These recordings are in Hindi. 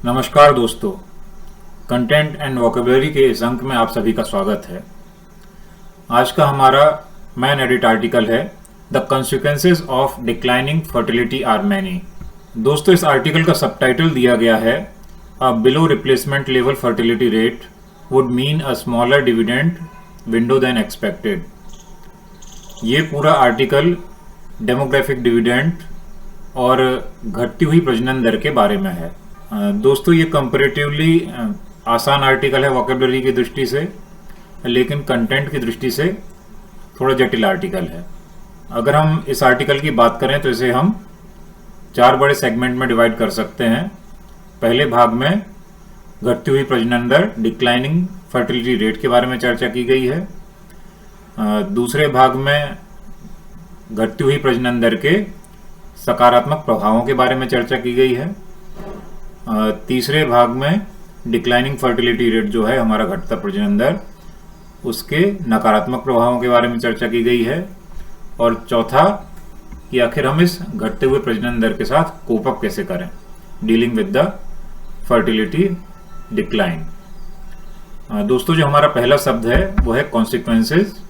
नमस्कार दोस्तों, कंटेंट एंड वोकेबलरी के इस अंक में आप सभी का स्वागत है। आज का हमारा मैन एडिट आर्टिकल है the consequences of declining fertility are many. दोस्तों, इस आर्टिकल का सबटाइटल दिया गया है a below replacement level fertility rate would mean a smaller dividend window than expected. ये पूरा आर्टिकल डेमोग्राफिक डिविडेंड और घटती हुई प्रजनन दर के बारे में है। दोस्तों, ये कंपैरेटिवली आसान आर्टिकल है वोकेबलरी की दृष्टि से, लेकिन कंटेंट की दृष्टि से थोड़ा जटिल आर्टिकल है। अगर हम इस आर्टिकल की बात करें तो इसे हम 4 बड़े सेगमेंट में डिवाइड कर सकते हैं। पहले भाग में घटती हुई प्रजनन दर डिक्लाइनिंग फर्टिलिटी रेट के बारे में चर्चा की गई है। दूसरे भाग में घटती हुई प्रजनन दर के सकारात्मक प्रभावों के बारे में चर्चा की गई है। तीसरे भाग में डिक्लाइनिंग फर्टिलिटी रेट जो है हमारा घटता प्रजनन दर, उसके नकारात्मक प्रभावों के बारे में चर्चा की गई है। और चौथा कि आखिर हम इस घटते हुए प्रजनन दर के साथ कोप अप कैसे करें, dealing with the fertility decline. दोस्तों, जो हमारा पहला शब्द है वो है कॉन्सिक्वेंसेज।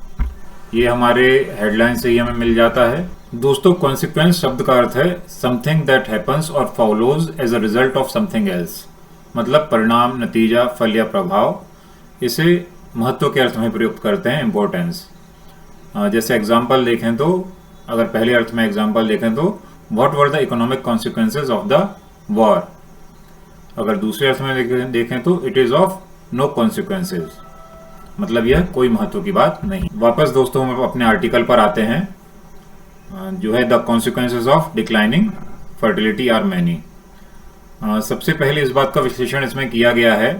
ये हमारे हेडलाइन से ही हमें मिल जाता है। दोस्तों, कॉन्सिक्वेंस शब्द का अर्थ है समथिंग दैट हैपन्स और follows as a result of something else, मतलब परिणाम, नतीजा, फल या प्रभाव। इसे महत्व के अर्थ में प्रयुक्त करते हैं, इम्पोर्टेंस। जैसे एग्जाम्पल देखें तो, अगर पहले अर्थ में एग्जाम्पल देखें तो what were the economic consequences of the war. अगर दूसरे अर्थ में देखें तो it is of no consequences, मतलब यह कोई महत्व की बात नहीं। वापस दोस्तों हम अपने आर्टिकल पर आते हैं, जो है the consequences of declining fertility are many. सबसे पहले इस बात का विश्लेषण इसमें किया गया है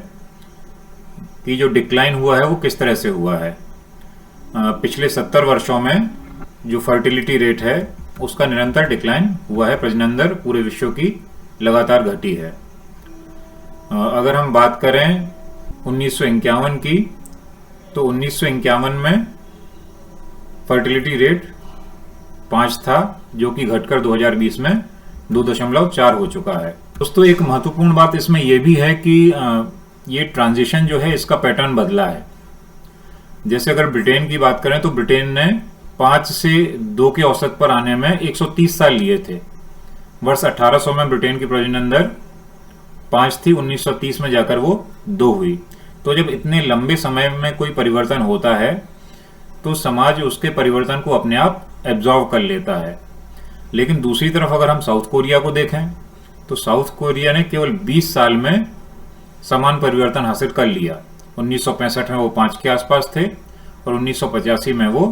कि जो डिक्लाइन हुआ है वो किस तरह से हुआ है। पिछले 70 वर्षों में जो फर्टिलिटी रेट है उसका निरंतर डिक्लाइन हुआ है, प्रजनन दर पूरे विश्व की लगातार घटी है। अगर हम बात करें 1951 की, तो 1951 में फर्टिलिटी रेट 5 था, जो कि घटकर 2020 में 2.4 हो चुका है। दोस्तों, एक महत्वपूर्ण बात इसमें यह भी है कि ये ट्रांजिशन जो है इसका पैटर्न बदला है। जैसे अगर ब्रिटेन की बात करें तो ब्रिटेन ने 5 से 2 के औसत पर आने में 130 साल लिए थे। वर्ष 1800 में ब्रिटेन की प्रजनन दर 5 थी, 1930 में जाकर वो 2 हुई। तो जब इतने लंबे समय में कोई परिवर्तन होता है तो समाज उसके परिवर्तन को अपने आप एब्जॉर्व कर लेता है। लेकिन दूसरी तरफ अगर हम साउथ कोरिया को देखें तो साउथ कोरिया ने केवल 20 साल में समान परिवर्तन हासिल कर लिया। 1965 में वो 5 के आसपास थे और 1985 में वो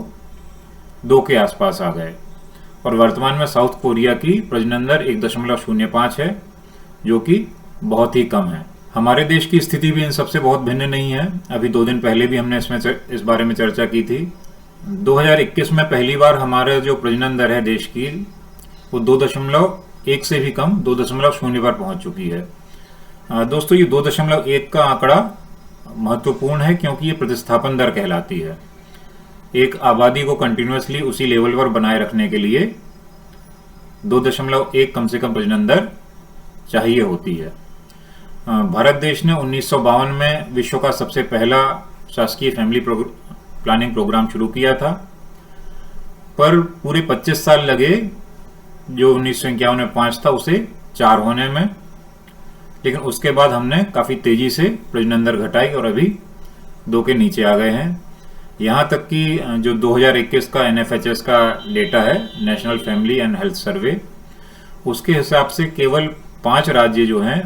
2 के आसपास आ गए। और वर्तमान में साउथ कोरिया की प्रजनन दर 1.05 है, जो कि बहुत ही कम है। हमारे देश की स्थिति भी इन सबसे बहुत भिन्न नहीं है। अभी 2 दिन पहले भी हमने इस बारे में चर्चा की थी। 2021 में पहली बार हमारा जो प्रजनन दर है देश की, वो 2.1 से भी कम 2.0 पर पहुंच चुकी है। दोस्तों, ये 2.1 का आंकड़ा महत्वपूर्ण है क्योंकि ये प्रतिस्थापन दर कहलाती है। एक आबादी को कंटिन्यूअसली उसी लेवल पर बनाए रखने के लिए 2.1 कम से कम प्रजनन दर चाहिए होती है। भारत देश ने 1952 में विश्व का सबसे पहला शासकीय फैमिली प्लानिंग प्रोग्राम शुरू किया था, पर पूरे 25 साल लगे जो 1951 में 5 था उसे 4 होने में। लेकिन उसके बाद हमने काफ़ी तेजी से प्रजनन दर घटाई और अभी 2 के नीचे आ गए हैं। यहाँ तक कि जो 2021 का NFHS का डेटा है, national family and health survey, उसके हिसाब से केवल 5 राज्य जो हैं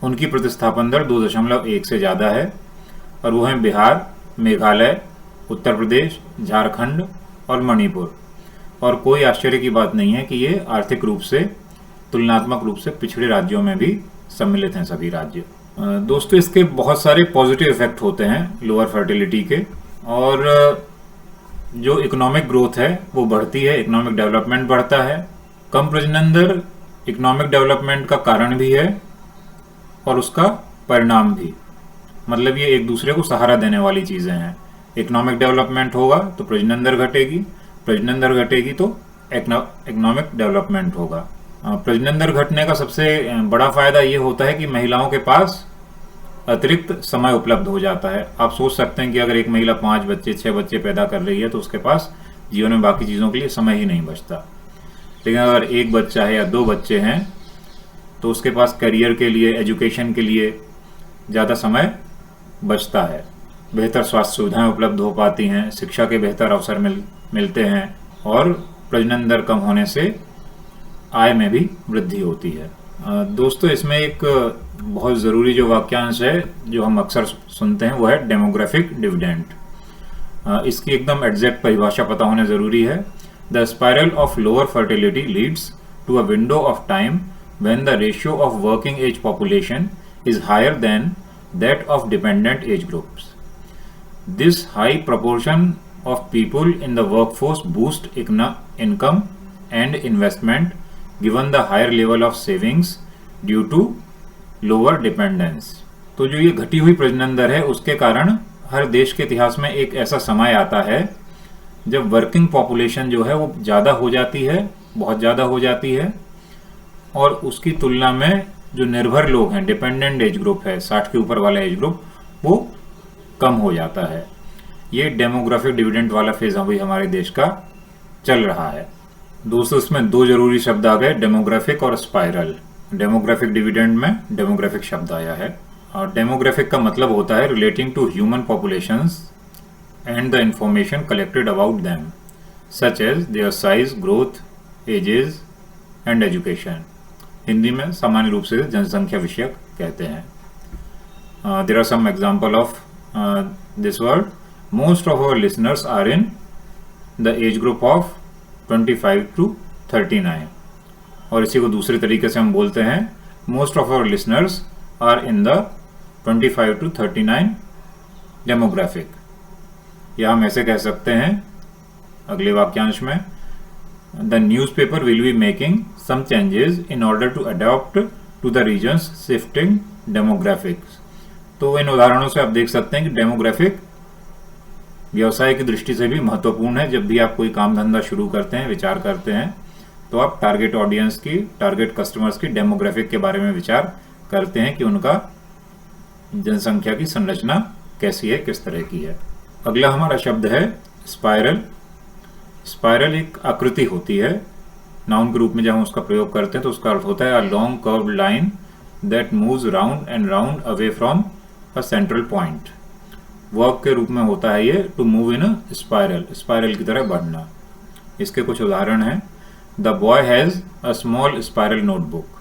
उनकी प्रतिस्थापन दर 2.1 से ज़्यादा है, और वो हैं बिहार, मेघालय, उत्तर प्रदेश, झारखंड और मणिपुर। और कोई आश्चर्य की बात नहीं है कि ये आर्थिक रूप से, तुलनात्मक रूप से पिछड़े राज्यों में भी सम्मिलित हैं सभी राज्य। दोस्तों, इसके बहुत सारे पॉजिटिव इफेक्ट होते हैं लोअर फर्टिलिटी के, और जो इकोनॉमिक ग्रोथ है वो बढ़ती है, इकोनॉमिक डेवलपमेंट बढ़ता है। कम प्रजनन दर इकोनॉमिक डेवलपमेंट का कारण भी है और उसका परिणाम भी, मतलब ये एक दूसरे को सहारा देने वाली चीजें हैं। इकोनॉमिक डेवलपमेंट होगा तो प्रजनन दर घटेगी, प्रजनन दर घटेगी तो इकोनॉमिक डेवलपमेंट होगा। प्रजनन दर घटने का सबसे बड़ा फायदा ये होता है कि महिलाओं के पास अतिरिक्त समय उपलब्ध हो जाता है। आप सोच सकते हैं कि अगर एक महिला 5 बच्चे 6 बच्चे पैदा कर रही है तो उसके पास जीवन में बाकी चीज़ों के लिए समय ही नहीं बचता। लेकिन अगर एक बच्चा है या 2 बच्चे हैं तो उसके पास करियर के लिए, एजुकेशन के लिए ज़्यादा समय बचता है। बेहतर स्वास्थ्य सुविधाएं उपलब्ध हो पाती हैं, शिक्षा के बेहतर अवसर मिलते हैं और प्रजनन दर कम होने से आय में भी वृद्धि होती है। दोस्तों, इसमें एक बहुत ज़रूरी जो वाक्यांश है जो हम अक्सर सुनते हैं वो है डेमोग्राफिक डिविडेंड। इसकी एकदम एग्जैक्ट परिभाषा पता होना ज़रूरी है। The spiral of lower fertility leads to a window of time when the ratio of working age population is higher than that of dependent age groups. This high proportion of people in the workforce boost income and investment given the higher level of savings due to lower dependence। तो जो ये घटी हुई प्रजनन दर है उसके कारण हर देश के इतिहास में एक ऐसा समय आता है जब वर्किंग पॉपुलेशन जो है वो ज़्यादा हो जाती है, बहुत ज़्यादा हो जाती है, और उसकी तुलना में जो निर्भर लोग हैं, डिपेंडेंट एज ग्रुप है, 60 के ऊपर वाला एज ग्रुप, वो कम हो जाता है। ये डेमोग्राफिक डिविडेंड वाला फेज अभी हमारे देश का चल रहा है। दोस्तों, इसमें 2 जरूरी शब्द आ गए, डेमोग्राफिक और स्पाइरल। डेमोग्राफिक डिविडेंड में डेमोग्राफिक शब्द आया है और डेमोग्राफिक का मतलब होता है relating to human populations and the information collected about them such as their size, growth, ages and education. Hindi में सामान्य रूप से जनसंख्या विषयक कहते हैं। There are some example of this word. Most of our listeners are in the age group of 25 to 39 और इसी को दूसरे तरीके से हम बोलते हैं most of our listeners are in the 25 to 39 demographic। या हम ऐसे कह सकते हैं अगले वाक्यांश में the newspaper will be making some changes in order to adapt to the region's shifting demographics। तो इन उदाहरणों से आप देख सकते हैं कि डेमोग्राफिक व्यवसाय की दृष्टि से भी महत्वपूर्ण है। जब भी आप कोई काम धंधा शुरू करते हैं, विचार करते हैं, तो आप टारगेट ऑडियंस की, टारगेट कस्टमर्स की डेमोग्राफिक के बारे में विचार करते हैं कि उनका जनसंख्या की संरचना कैसी है, किस तरह की है। अगला हमारा शब्द है स्पाइरल। स्पाइरल एक आकृति होती है, नाउन के रूप में जब हम उसका प्रयोग करते हैं तो उसका अर्थ होता है a long curved line that moves round and round away from a central point. Verb के रूप में होता है ये to move in a spiral, spiral की तरह बढ़ना। इसके कुछ उदाहरण हैं। The boy has a small spiral notebook.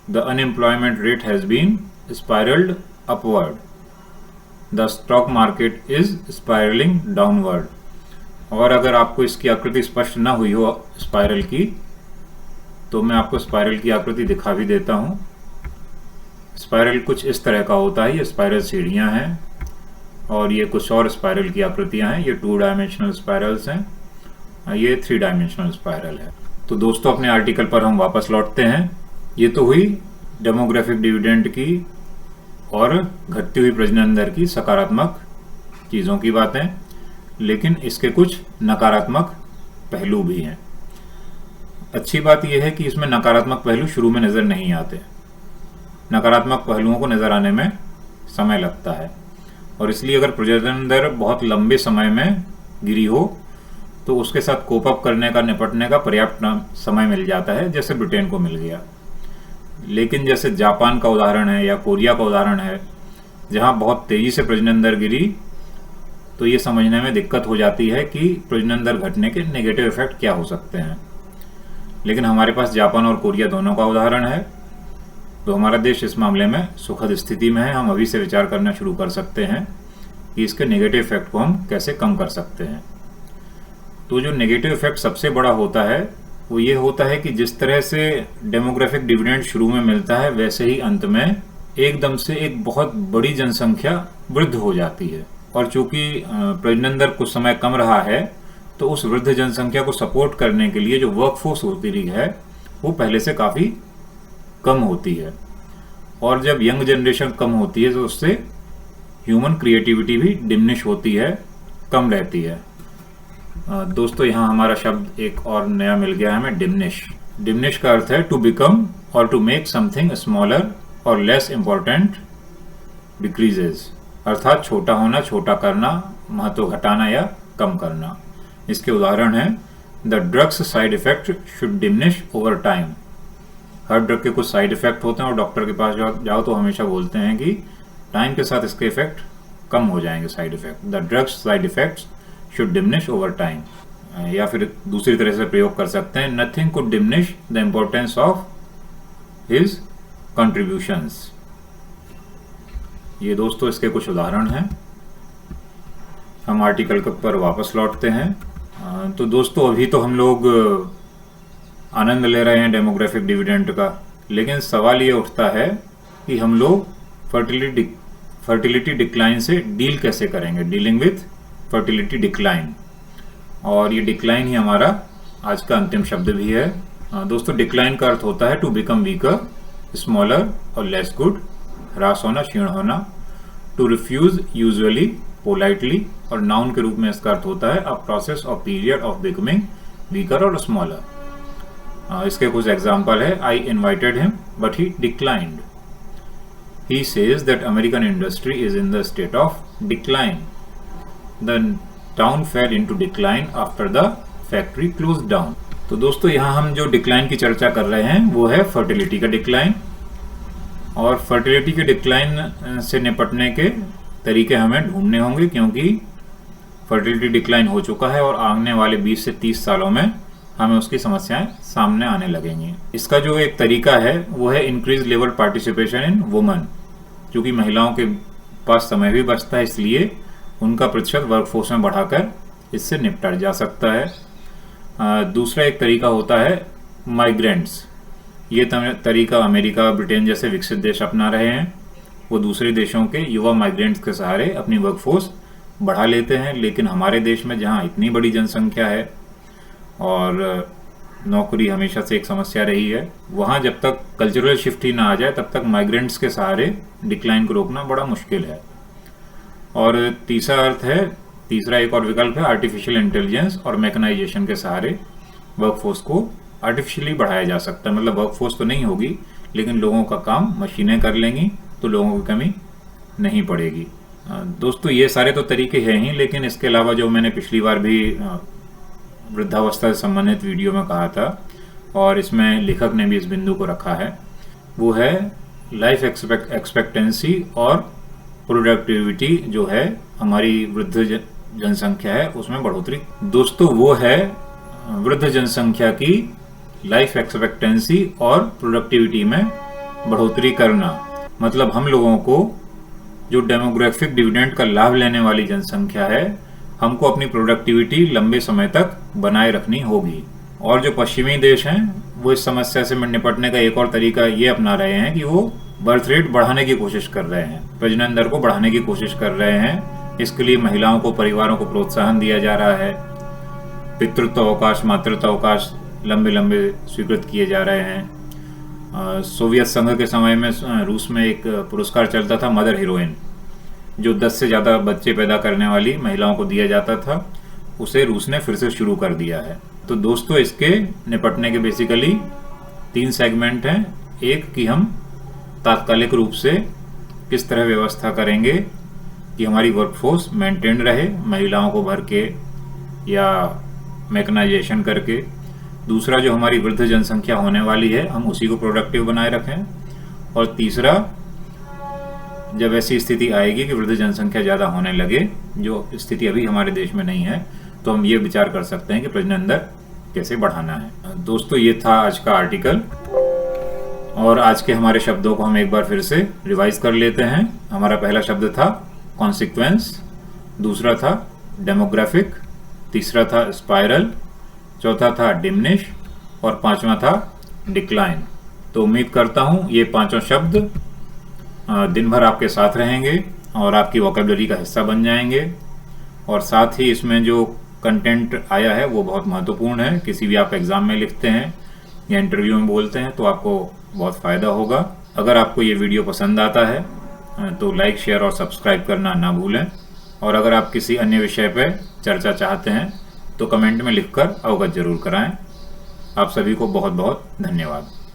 The unemployment rate has been spiralled upward. The stock market is spiralling downward. और अगर आपको इसकी आकृति स्पष्ट न हुई हो स्पाइरल की, तो मैं आपको स्पाइरल की आकृति दिखा भी देता हूं। स्पाइरल कुछ इस तरह का होता है। ये स्पाइरल सीढ़ियां हैं और ये कुछ और स्पाइरल की आकृतियां हैं। ये 2 डायमेंशनल स्पाइरल्स हैं, ये 3 डायमेंशनल स्पाइरल है। तो दोस्तों, अपने आर्टिकल पर हम वापस लौटते हैं। ये तो हुई डेमोग्राफिक डिविडेंड की और घटती हुई प्रजनन दर की सकारात्मक चीज़ों की बातें, लेकिन इसके कुछ नकारात्मक पहलू भी हैं। अच्छी बात यह है कि इसमें नकारात्मक पहलू शुरू में नज़र नहीं आते। नकारात्मक पहलुओं को नज़र आने में समय लगता है और इसलिए अगर प्रजनन दर बहुत लंबे समय में गिरी हो तो उसके साथ कोप अप करने का, निपटने का पर्याप्त समय मिल जाता है, जैसे ब्रिटेन को मिल गया। लेकिन जैसे जापान का उदाहरण है या कोरिया का उदाहरण है, जहां बहुत तेजी से प्रजनन दर गिरी, तो ये समझने में दिक्कत हो जाती है कि प्रजनन दर घटने के नेगेटिव इफेक्ट क्या हो सकते हैं। लेकिन हमारे पास जापान और कोरिया दोनों का उदाहरण है, तो हमारा देश इस मामले में सुखद स्थिति में है। हम अभी से विचार करना शुरू कर सकते हैं कि इसके नेगेटिव इफेक्ट को हम कैसे कम कर सकते हैं। तो जो नेगेटिव इफेक्ट सबसे बड़ा होता है वो ये होता है कि जिस तरह से डेमोग्राफिक डिविडेंड शुरू में मिलता है, वैसे ही अंत में एकदम से एक बहुत बड़ी जनसंख्या वृद्ध हो जाती है। और चूंकि प्रजनन दर कुछ समय कम रहा है, तो उस वृद्ध जनसंख्या को सपोर्ट करने के लिए जो वर्कफोर्स होती रही है वो पहले से काफ़ी कम होती है। और जब यंग जनरेशन कम होती है तो उससे ह्यूमन क्रिएटिविटी भी डिमिनिश होती है, कम रहती है। दोस्तों, यहाँ हमारा शब्द एक और नया मिल गया है हमें, डिमिनिश। डिमिनिश का अर्थ है टू बिकम और टू मेक समथिंग स्मॉलर और लेस इम्पोर्टेंट डिक्रीजेज, अर्थात छोटा होना, छोटा करना, महत्व घटाना या कम करना। इसके उदाहरण है the drugs side effect should diminish over time. Her drug के कुछ साइड इफेक्ट होते हैं और डॉक्टर के पास जाओ तो हमेशा बोलते हैं कि टाइम के साथ इसके इफेक्ट कम हो जाएंगे। Side effect, the drugs side effects should diminish over time. या फिर दूसरी तरह से प्रयोग कर सकते हैं, nothing could diminish the importance of his contributions. ये दोस्तों इसके कुछ उदाहरण हैं। हम आर्टिकल पर वापस लौटते हैं। तो दोस्तों अभी तो हम लोग आनंद ले रहे हैं डेमोग्राफिक डिविडेंड का, लेकिन सवाल ये उठता है कि हम लोग फर्टिलिटी डिक्लाइन से डील कैसे करेंगे, डीलिंग विथ फर्टिलिटी डिक्लाइन। और ये डिक्लाइन ही हमारा आज का अंतिम शब्द भी है। दोस्तों डिक्लाइन का अर्थ होता है टू बिकम वीकर, स्मॉलर और लेस गुड, ह्रास होना, क्षीण होना। टू रिफ्यूज यूजुअली, पोलाइटली, और नाउन के रूप में इसका अर्थ होता है अ प्रोसेस और पीरियड ऑफ बिकमिंग वीकर और स्मॉलर। इसके कुछ एग्जाम्पल है, I invited him but he declined. He says that American industry is in the state of decline. The town fail into decline after the factory close down. तो दोस्तों यहाँ हम जो डिक्लाइन की चर्चा कर रहे हैं वो है फर्टिलिटी का डिक्लाइन। और फर्टिलिटी के डिक्लाइन से निपटने के तरीके हमें ढूंढने होंगे, क्योंकि फर्टिलिटी डिक्लाइन हो चुका है और आने वाले 20 से 30 सालों में हमें उसकी समस्याएं सामने आने लगेंगी। इसका जो एक तरीका है वो है increase level participation in woman. क्योंकि महिलाओं के पास समय भी बचता है, इसलिए उनका प्रतिशत वर्कफोर्स में बढ़ाकर इससे निपटा जा सकता है। दूसरा एक तरीका होता है माइग्रेंट्स। ये तरीका अमेरिका, ब्रिटेन जैसे विकसित देश अपना रहे हैं। वो दूसरे देशों के युवा माइग्रेंट्स के सहारे अपनी वर्कफोर्स बढ़ा लेते हैं, लेकिन हमारे देश में जहाँ इतनी बड़ी जनसंख्या है और नौकरी हमेशा से एक समस्या रही है, वहाँ जब तक कल्चरल शिफ्ट ही ना आ जाए तब तक माइग्रेंट्स के सहारे डिक्लाइन को रोकना बड़ा मुश्किल है। और तीसरा एक और विकल्प है आर्टिफिशियल इंटेलिजेंस और मैकेनाइजेशन के सहारे वर्कफोर्स को आर्टिफिशियली बढ़ाया जा सकता है। मतलब वर्कफोर्स तो नहीं होगी, लेकिन लोगों का काम मशीनें कर लेंगी, तो लोगों की कमी नहीं पड़ेगी। दोस्तों ये सारे तो तरीके हैं ही, लेकिन इसके अलावा जो मैंने पिछली बार भी वृद्धावस्था से संबंधित वीडियो में कहा था और इसमें लेखक ने भी इस बिंदु को रखा है, वो है लाइफ एक्सपेक्टेंसी और प्रोडक्टिविटी जो है हमारी वृद्ध जनसंख्या है उसमें बढ़ोतरी। दोस्तों वो है वृद्ध जनसंख्या की लाइफ एक्सपेक्टेंसी और प्रोडक्टिविटी में बढ़ोतरी करना। मतलब हम लोगों को जो डेमोग्राफिक डिविडेंड का लाभ लेने वाली जनसंख्या है, हमको अपनी प्रोडक्टिविटी लंबे समय तक बनाए रखनी होगी। और जो पश्चिमी देश हैं वो इस समस्या से निपटने का एक और तरीका ये अपना रहे हैं कि वो बर्थ रेट बढ़ाने की कोशिश कर रहे हैं, प्रजनन दर को बढ़ाने की कोशिश कर रहे हैं। इसके लिए महिलाओं को, परिवारों को प्रोत्साहन दिया जा रहा है। पितृत्व अवकाश, मातृत्व अवकाश लंबे लंबे स्वीकृत किए जा रहे हैं। सोवियत संघ के समय में रूस में एक पुरस्कार चलता था मदर हीरोइन, जो 10 से ज़्यादा बच्चे पैदा करने वाली महिलाओं को दिया जाता था। उसे रूस ने फिर से शुरू कर दिया है। तो दोस्तों इसके निपटने के बेसिकली 3 सेगमेंट हैं। एक कि हम तात्कालिक रूप से किस तरह व्यवस्था करेंगे कि हमारी वर्कफोर्स मेंटेन रहे, महिलाओं को भर के या मैकेनाइजेशन करके। दूसरा जो हमारी वृद्ध जनसंख्या होने वाली है, हम उसी को प्रोडक्टिव बनाए रखें। और तीसरा, जब ऐसी स्थिति आएगी कि वृद्ध जनसंख्या ज़्यादा होने लगे, जो स्थिति अभी हमारे देश में नहीं है, तो हम ये विचार कर सकते हैं कि प्रजनन दर कैसे बढ़ाना है। दोस्तों ये था आज का आर्टिकल और आज के हमारे शब्दों को हम एक बार फिर से रिवाइज कर लेते हैं। हमारा पहला शब्द था कॉन्सिक्वेंस, दूसरा था डेमोग्राफिक, तीसरा था स्पाइरल, चौथा था डिमिनिश और पांचवा था डिक्लाइन। तो उम्मीद करता हूँ ये पांचों शब्द दिन भर आपके साथ रहेंगे और आपकी वोकैबुलरी का हिस्सा बन जाएंगे। और साथ ही इसमें जो कंटेंट आया है वो बहुत महत्वपूर्ण है। किसी भी आप एग्ज़ाम में लिखते हैं या इंटरव्यू में बोलते हैं तो आपको बहुत फ़ायदा होगा। अगर आपको ये वीडियो पसंद आता है तो लाइक, शेयर और सब्सक्राइब करना ना भूलें। और अगर आप किसी अन्य विषय पर चर्चा चाहते हैं तो कमेंट में लिखकर अवगत जरूर कराएं। आप सभी को बहुत बहुत धन्यवाद।